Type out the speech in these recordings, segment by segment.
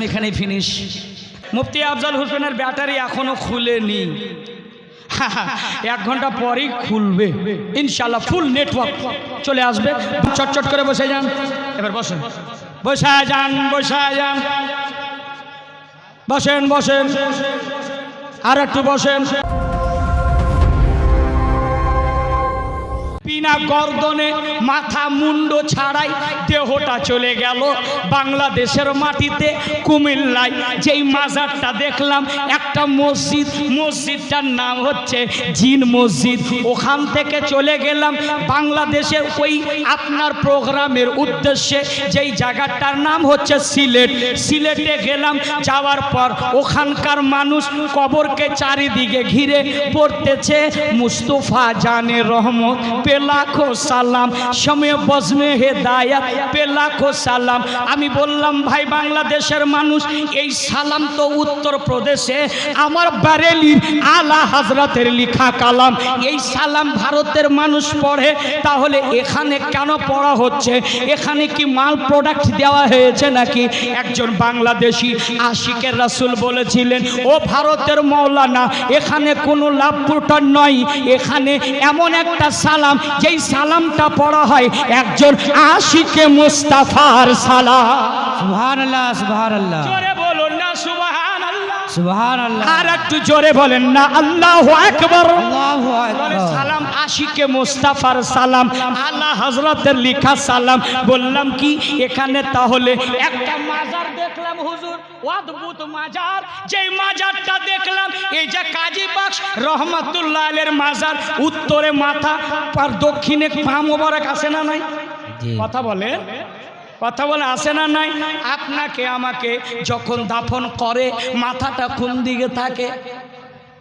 এখানে ফিনিশ। মুফতি আফজাল হোসেনের ব্যাটারি এখনো খুলেনি, 1 ঘন্টা পরেই খুলবে ইনশাআল্লাহ। ফুল নেটওয়ার্ক চলে আসবে। চটচট করে বসে যান, এবার বসেন, বসে যান, বসে যান, বসেন, বসেন, আর একটু বসেন। বিনা গর্দনে মাথা মুন্ড ছাড়াই দেহটা চলে গেল বাংলাদেশের মাটিতে, কুমিল্লায়। যেই মাজারটা দেখলাম একটা মসজিদ, মসজিদটার নাম হচ্ছে জিন মসজিদ। ওখান থেকে চলে গেলাম বাংলাদেশে ওই আপনার প্রোগ্রামের উদ্দেশ্যে, যেই জায়গাটার নাম হচ্ছে সিলেট। সিলেটে গেলাম, যাওয়ার পর ওখানকার মানুষ কবরকে চারিদিকে ঘিরে পড়তেছে মুস্তফা জানে রহমত লাখো সালাম, সময় বজমে হেদায়াত পে লাখো সালাম। আমি বললাম ভাই বাংলাদেশের মানুষ, এই সালাম তো উত্তর প্রদেশে আমার বারেলির আলা হযরতের লেখা কালাম, এই সালাম ভারতের মানুষ পড়ে, তাহলে এখানে কেন পড়া হচ্ছে? এখানে কি মাল প্রোডাক্ট দেওয়া হয়েছে নাকি? একজন বাংলাদেশি আশিকের রাসূল বলেছিলেন, ও ভারতের মৌলানা, এখানে কোনো লাভ প্রোটার নয়, এখানে এমন একটা সালাম যেই সালামটা পড়া হয় একজন আশিকে মুস্তাফার সালাম। সুবহানাল্লাহ, সুবহানাল্লাহ, জোরে বলুন না সুবহানাল্লাহ, সুবহানাল্লাহ, আর একটু জোরে বলেন না আল্লাহু আকবার। আল্লাহু আকবার। সালাম আশিকে মুস্তাফার সালাম, আলা হযরতের লেখা সালাম। বললাম কি এখানে তাহলে একটা মাজার দেখলাম হুজুর, অদ্ভুত মাজার। যেই মাজারটা দেখলাম, এই যে কাজী বাক্স রহমাতুল্লাহ আলাইহির মাজার, উত্তরে মাথা আর দক্ষিণে পা মোবারক আছে না নাই? কথা বলেন, কথা বলে আসে না নাই? আপনাকে আমাকে যখন দাফন করে মাথাটা কোন দিকে থাকে?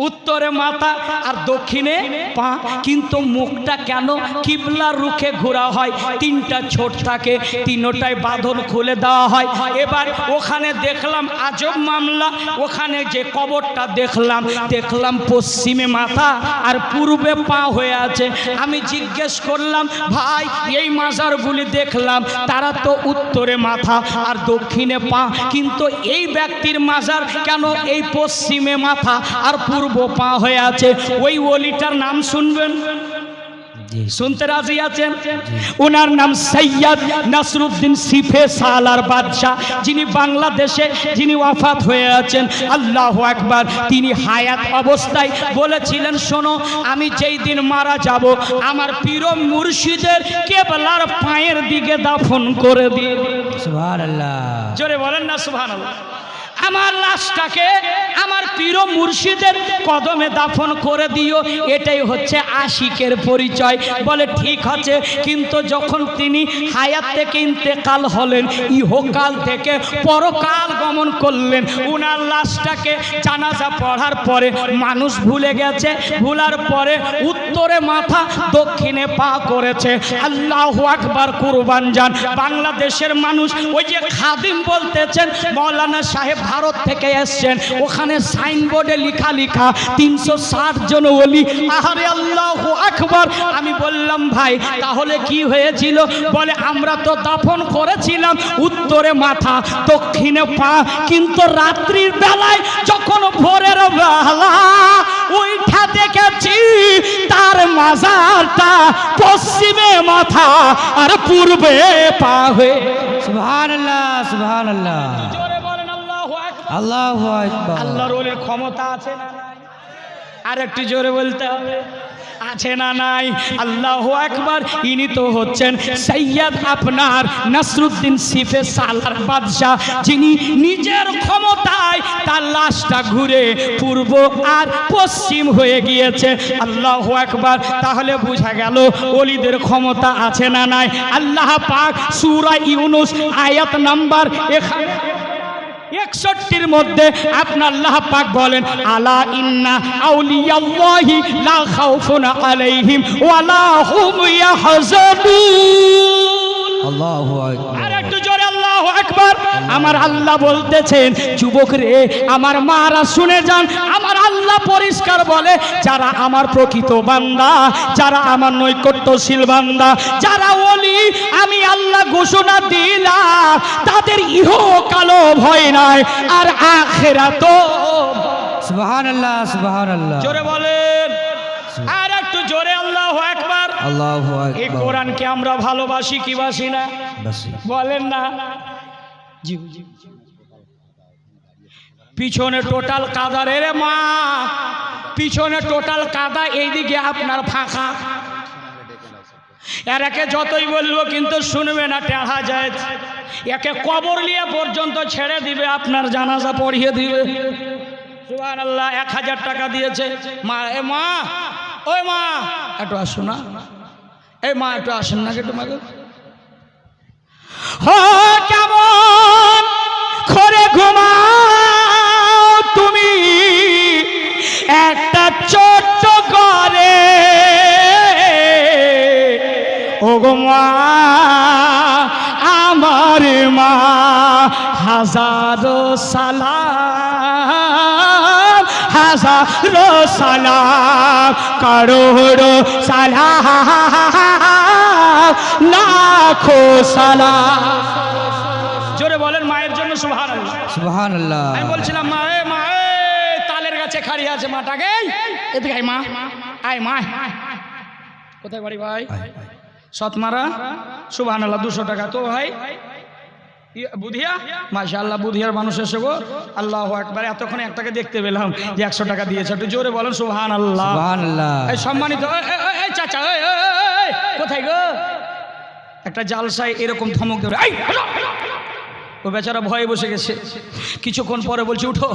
উত্তরে মাথা আর দক্ষিণে পা, কিন্তু মুখটা কেন কিবলার রুখে ঘোরা হয়? 3টা ছোট থাকে, 3টায় বাঁধন খুলে দেওয়া হয়। এবার ওখানে দেখলাম আজব মামলা, ওখানে যে কবরটা দেখলাম পশ্চিমে মাথা আর পূর্বে পা হয়ে আছে। আমি জিজ্ঞেস করলাম, ভাই এই মাজারগুলি দেখলাম তারা তো উত্তরে মাথা আর দক্ষিণে পা, কিন্তু এই ব্যক্তির মাজার কেন এই পশ্চিমে মাথা আর পূর্ব পা হয়ে আছে? ওই ওলিটার নাম শুনবেন, শুনতে রাজি আছেন? ওনার নাম সৈয়দ নাসরুদ্দিন সিফে সালার বাদশাহ, যিনি বাংলাদেশে যিনি ওয়াফাত হয়ে আছেন। আল্লাহু আকবার। তিনি হায়াত অবস্থায় বলেছিলেন, শোনো, আমি যেই দিন মারা যাব আমার পীর মুর্শিদের কেবলার পায়ের দিকে দাফন করে দিই। সুবহানাল্লাহ, জোরে বলেন না সুবহানাল্লাহ। আমার লাশটাকে আমার পীর মুর্শিদের কদমে দাফন করে দিও, এটাই হচ্ছে আশিকের পরিচয়। বলে ঠিক আছে, কিন্তু যখন তিনি হায়াত থেকে ইন্তেকাল হলেন, ইহকাল থেকে পরকাল গমন করলেন, উনার লাশটাকে জানাজা পড়ার পরে মানুষ ভুলে গেছে, ভুলার পরে উত্তরে মাথা দক্ষিণে পা করেছে। আল্লাহু আকবার, কুরবান যান বাংলাদেশের মানুষ। ওই যে খাদিম বলতেছেন, মৌলানা সাহেব ভারত থেকে এসছেন, ওখানে সাইনবোর্ডে লেখা 360 জন ওলি। আহারে আল্লাহু আকবার। আমি বললাম ভাই তাহলে কি হয়েছিল? বলে আমরা তো দাফন করেছিলাম উত্তরে মাথা দক্ষিণে পা, কিন্তু রাত্রির বেলায় যখন ভোরের বেলা উঠা দেখেছি তার মাজারটা পশ্চিমে মাথা আর পূর্বে পা হয়ে। সুবহানাল্লাহ, সুবহানাল্লাহ, আল্লাহু আকবার। আল্লাহর ওলির ক্ষমতা আছে না নাই? আর একটু জোরে বলতে হবে, আছে না নাই? আল্লাহু আকবার। ইনি তো হচ্ছেন সৈয়দ আপনার নাসরুদ্দিন সিফে সালার বাদশাহ, যিনি নিজের ক্ষমতায় তার লাশটা ঘুরে পূর্ব আর পশ্চিম হয়ে গিয়েছে। আল্লাহু আকবার। তাহলে বোঝা গেল ওলিদের ক্ষমতা আছে না নাই? আল্লাহ পাক সূরা ইউনূস আয়াত নাম্বার 61 মধ্যে আপনার আল্লাহ পাক বলেন, আলা ইন্না আউলিয়াল্লাহি লা খাউফুন আলাইহিম ওয়া লা হুম ইয়াহজানুন। আল্লাহু আকবার। আর একটু জোরে আল্লাহু আকবার। আমার আল্লাহ বলতেছেন যুবক রে আমার মারা শুনে যান, আমার আল্লাহ পরিষ্কার বলে যারা আমার প্রকৃত বান্দা, যারা আমার নৈকট্যশীল বান্দা, যারা ওলি, আমি আল্লাহ ঘোষণা দিলাম তাদের ইহকালও ভয় নাই আর আখিরাতও। সুবহানাল্লাহ সুবহানাল্লাহ। জোরে বলেন আর একটু জোরে আল্লাহু আকবার। আল্লাহু এই আকবার। কোরআনকে আমরা ভালোবাসি কি বাসি না বাসি। বলেন না? জি জি। পিছনে টোটাল কাদা রে মা, পিছনে টোটাল কাদা, এইদিকে আপনার ফাঁকা। এর একে যতই বলবো কিন্তু শুনবে না, টেঁড়া যায়। একে কবর নিয়ে পর্যন্ত ছেড়ে দিবে, আপনার জানাজা পড়িয়ে দিবে। সুবহানাল্লাহ। 1000 টাকা দিয়েছে মা। এ মা, ওই মা একটু আসো না, এই মা একটু আসেন না একটু মাগো। ও কেমন করে ঘুমাও তুমি একটা ছোট্ট ঘরে, ও গো মা আমার মা, হাজারো সালাম, হাজারো সালাম, করোড়ো সালাম, লাখো সালাম। জোরে বলেন মায়ের জন্য সুবহানাল্লাহ সুবহানাল্লাহ। আমি বলছিলাম মা, এ মা, এ তালের গাছে খাড়ি আছে মাটাকে, এদিকে আয় মা, আয় মা। কোথায় বাড়ি ভাই? সতমারা। সুবহানাল্লাহ। 200 টাকা তো ভাই বুধিয়া, মাশাআল্লাহ বুধিয়ার মানুষ এসে গো, আল্লাহু আকবার। এতক্ষণ একটাকে দেখতে পেলাম যে 100 টাকা দিয়েছে, একটু জোরে বলেন সুবহানাল্লাহ। সুবহানাল্লাহ। এই সম্মানিত এই চাচা, কোথায় গো? একটা জালসায় এরকম ধমক দেবে, ও বেচারা ভয়ে বসে গেছে। কিছুক্ষণ পরে বলছে উঠো,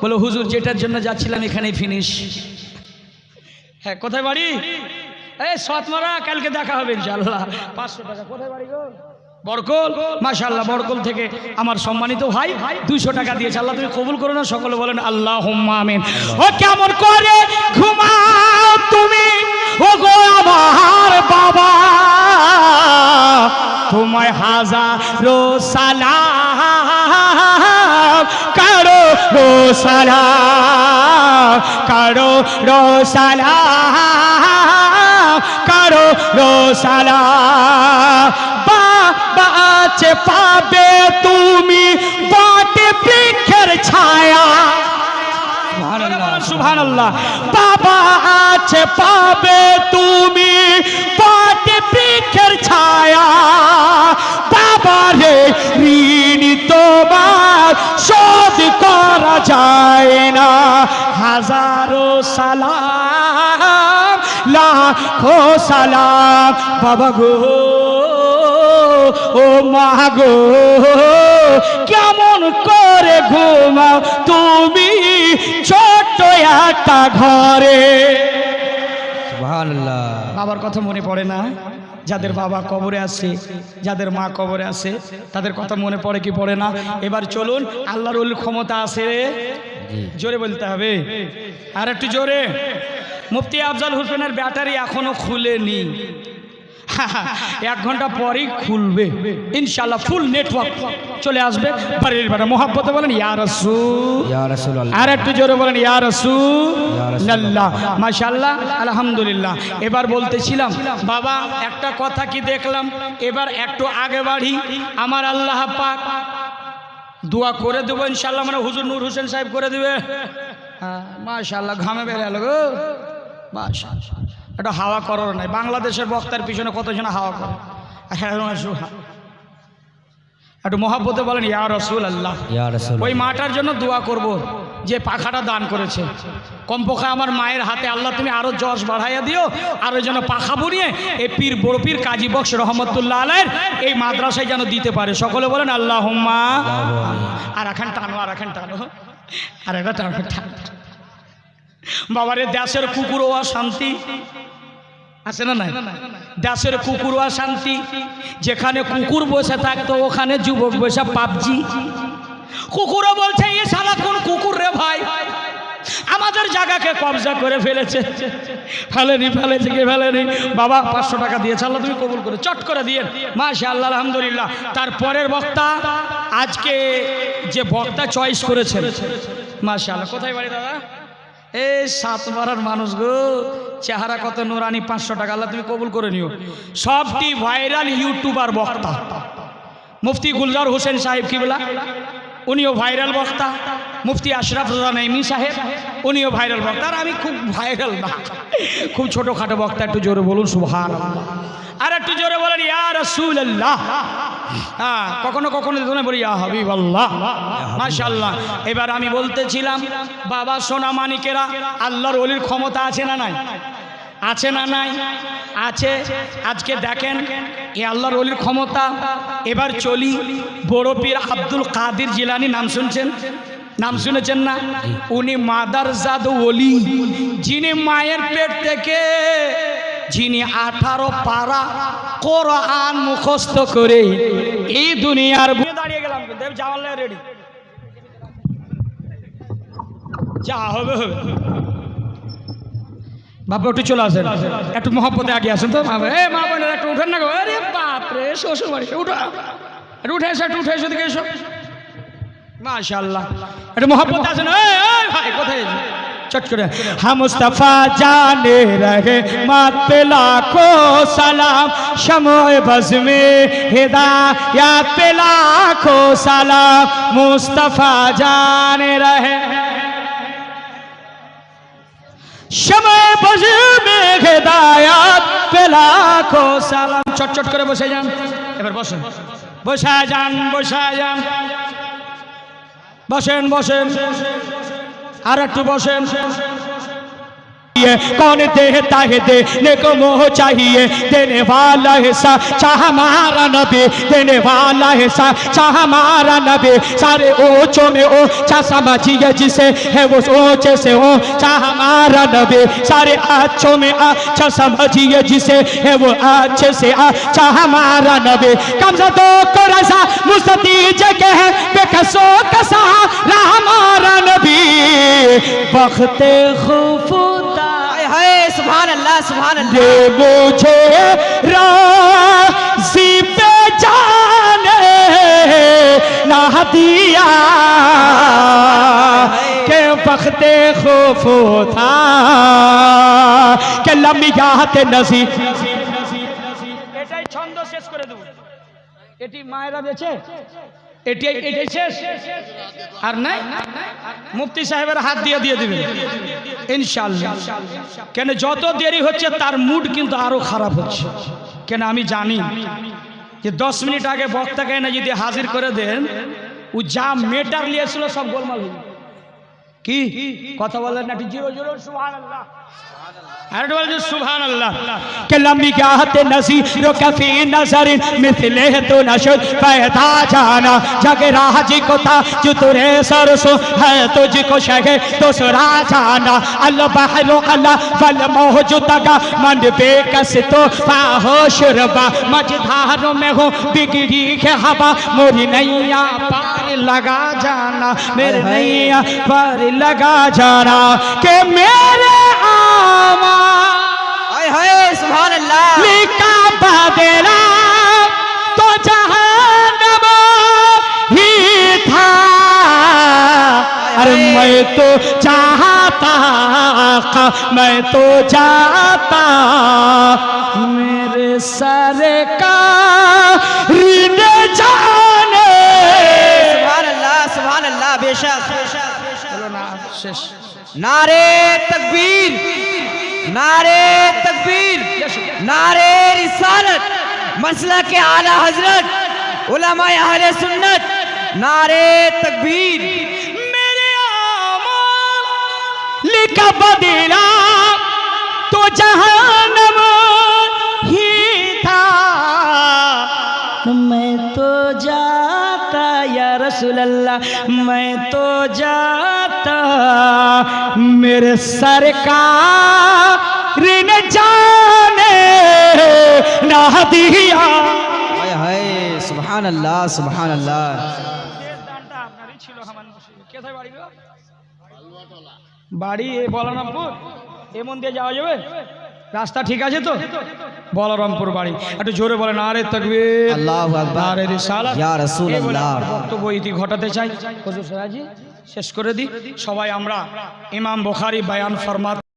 বলো হুজুর যেটার জন্য যাচ্ছিলাম এখানেই ফিনিশ। হ্যাঁ কোথায় বাড়ি? এই সতমারা, কালকে দেখা হবে ইনশাআল্লাহ। 500 টাকা। কোথায় বাড়ি গো? বরকল। মাশাআল্লাহ। বরকল থেকে আমার সম্মানিত ভাই 200 টাকা দিয়েছে। আল্লাহ তুমি কবুল করো না, সকলে বলেন আল্লাহুম্মা আমিন। ও কেমন করে ঘুমাও তুমি ও গো আমার বাবা, তোমায় হাজারো সালাম, করো রো সালাম, করো রো সালাম, করো রো সালাম। বাবা আছে পাবে তুমি বটে বৃক্ষের ছায়া। সুবহানাল্লাহ। বাবা আছে পাবে তুমি বটে বৃক্ষের ছায়া, বাবারে ঋণ তোমার শোধ করা যায় না। হাজারো সালাম, লাখো সালাম বাবা গো, ও মা গো কেমন করে ঘুমাও তুমি ছোট্ট একটা ঘরে। সুবহানাল্লাহ। বাবার কথা মনে পড়ে না? যাদের বাবা কবরে আছে, যাদের মা কবরে আছে, তাদের কথা মনে পড়ে কি পড়ে না? এবার চলুন, আল্লাহর ওলির ক্ষমতা আছে, জোরে বলতে হবে আর একটু জোরে। মুফতি আফজাল হোসেনের ব্যাটারি এখনো খুলেনি, 1 ঘন্টা পরেই খুলবে ইনশাআল্লাহ। ফুল নেটওয়ার্ক চলে আসবে বাড়ির বেড়া। মোহাব্বতে বলেন ইয়া রাসূল, ইয়া রাসূলুল্লাহ। আর একটু জোরে বলেন ইয়া রাসূলুল্লাহ। মাশাআল্লাহ, আলহামদুলিল্লাহ। এবার বলতেছিলাম বাবা একটা কথা কি দেখলাম, এবার একটু আগে বাড়ি। আমার আল্লাহ পাক দোয়া করে দেবো ইনশাআল্লাহ, মানে হুজুর নূর হোসেন সাহেব করে দেবে। হ্যাঁ মাশাআল্লাহ, ঘামে বেড়ে গেল গো মাশাআল্লাহ। একটা হাওয়া করার নাই, বাংলাদেশের বক্তার পিছনে কতজন হাওয়া করে। একটু মহাব্বতে বলেন ইয়া রাসূলুল্লাহ। ওই মাটার জন্য দোয়া করব যে পাখাটা দান করেছে। কমপক্ষে আমার মায়ের হাতে আল্লাহ তুমি আরো যশ বাড়াইয়া দিও, আর ওই যেন পাখা বুনিয়ে এই পীর বড় পীর কাজী বক্স রহমতুল্লাহ আলাইহির এই মাদ্রাসায় যেন দিতে পারে। সকলে বলেন আল্লাহুম্মা। আর এখন টানো, আর এখন টানো, আর একটা টানো। বাবারে দেশের কুকুরও শান্তি আছে না নাই? দেশের কুকুরও শান্তি। যেখানে কুকুর বসে থাকতো ওখানে যুবক বসে পাবজি। কুকুরও বলছে এ শালা কোন কুকুর রে ভাই, আমাদের জায়গাকে কবজা করে ফেলেছে। ফেলেছে কে ফেলেনি? বাবা 500 টাকা দিয়েছে, আল্লাহ তুমি কবুল করে চট করে দিয়ে মাশাআল্লাহ আলহামদুলিল্লাহ। তারপরের বক্তা আজকে যে বক্তা চয়েস করেছেন মাশাআল্লাহ, কোথায় বাড়ি দাদা? এই 7 মারার মানুষ গো, চেহারা কত নুরানি, 500 টাকা আল্লাহ তুমি কবুল করে নিও। সবটি ভাইরাল ইউটিউবার বক্তা মুফতি গুলজার হোসেন সাহেব কিবলা, উনিও ভাইরাল বক্তা। মুফতি আশরাফ রাজা নাইমি সাহেব, উনিও ভাইরাল বক্তা। আর আমি খুব ভাইরাল না, খুব ছোটোখাটো বক্তা। একটু জোরে বলুন সুবহানাল্লাহ, আর একটু জোরে বলেন ইয়া রাসূলুল্লাহ। হ্যাঁ, কখনো কখনো বলি ইয়া হাবিবাল্লাহ। মাশাআল্লাহ। এবার আমি বলতেছিলাম বাবা সোনা মানিকেরা, আল্লাহর ওলির ক্ষমতা আছে না নাই? আছে না নাই? আছে। আজকে দেখেন এ আল্লাহর ওলির ক্ষমতা। এবার চলি বড় পীর আব্দুল কাদের জিলানী, নাম শুনছেন? নাম শুনেছেন না? উনি মাদারজাদ ওলি, যিনি মায়ের পেট থেকে যিনি 18 পারা কোরআন মুখস্থ করে এই দুনিয়ার দাঁড়িয়ে গেলাম। দেব যাওয়ালে রেডি, যা হবে হবে। বাবা একটু চলে আসেন, একটু মহব্বতে আগে আসেন তো। মা বোনের একটু উঠেন না গো। আরে বাপরে, শ্বশুর বাড়ি উঠো, একটু উঠে এসো, একটু উঠে এসো, দিকে এসো। মাশাআল্লাহ, একটু মহব্বতে আসেন। ভাই কোথায় চট করে হ্যাঁ মুস্তাফা জানে রহে মাত পে লাখো সালাম, শমে বজ মে হিদায়াত পে লাখো সালাম, মুস্তাফা জানে রহে শমে বজ মে হিদায়াত পে লাখো সালাম। চট চট করে বসে যান। এবার বসেন, বসে যান, বসে যান, বসেন বসেন, আর একটু বসেন। कौन देता है देने को मोह चाहिए, देने वाला है सच्चा हमारा नबी, देने वाला है सच्चा हमारा नबी। सारे ऊंचों में ऊंचा समझिए जिसे है वो ऊंचे से ऊंचा हमारा नबी, सारे अच्छों में अच्छा समझिए जिसे है वो अच्छे से अच्छा हमारा नबी। कमजोरों को रज़ा मुस्ततीज के है, बेकसों का सहारा हमारा नबी, बख्ते खूफुदा है। सुभान अल्लाह, सुभान अल्लाह। दे मुझे राज़ी पे जाने ना दिया के बख्ते खूफो था के लम्बियात नसीब। এটাই ছন্দ শেষ করে দেব। এটি মায়েরা বেঁচে, এটাই শেষ আর নাই। মুফতি সাহেবের হাত দিয়ে দিবেন ইনশাআল্লাহ। কেন যত দেরি হচ্ছে তার মুড কিন্তু আরো খারাপ হচ্ছে। কেন আমি জানি যে 10 মিনিট আগে বক্তাকে এনে যদি হাজির করে দেন, ও যা মেটার নিয়েছিল সব গোলমাল হয়ে যাবে। কি কথা বলেন না? জিরো জিরো সুবহানাল্লাহ, सुभान अल्लाह। के लंबी गाहते नज़ीरों कफ़ी नज़रिन मिथले तो नशद पैदा जाना, जगे राजी को था जो तुरे सरसो है तुझको शगे तो सुरा जाना। अल्लाह बहरो अल्लाह फल मौजूदा मन बेकस तो पाहो शुरबा, मझधारों में हो बिगड़ी के हवा, मोरी नैया पार लगा जाना, मेरे नैया पार लगा जाना। के मेरे सुभान अल्लाह। लिखा बदला तो जहन्नम ही था, अरे मैं तो चाहता, मैं तो जाता मेरे सर का ऋण जाने। सुभान अल्लाह, सुभान अल्लाह। बेशक चलो ना शेष। नारे तकबीर, नारे तकबीर, नारे रिसालत, मसला के आला हजरत, उलमा अहले सुन्नत, नारे तकबीर। मेरे आमाल लिखा बदला तो जहन्नम ही था, मैं तो जाता या रसूल अल्लाह, मैं तो जाता मेरे सरकार ऋण जाने ना दिया। हाय हाय, सुभान अल्लाह, सुभान अल्लाह। বাড়ি এ বলরামপুর, এমন দিয়ে যাওয়া যাবে? রাস্তা ঠিক আছে তো? বলরামপুর বাড়ি। একটু জোরে বলেন নারে তাকবীর, আল্লাহু আকবার, নারে রিসালাত। ইয়া রাসূলুল্লাহ। এই বলে আমার বক্তব্য ইতি ঘটাতে চাই। হুজুর সারাজি শেষ করে দিই। সবাই আমরা ইমাম বুখারী বয়ান ফরমাতে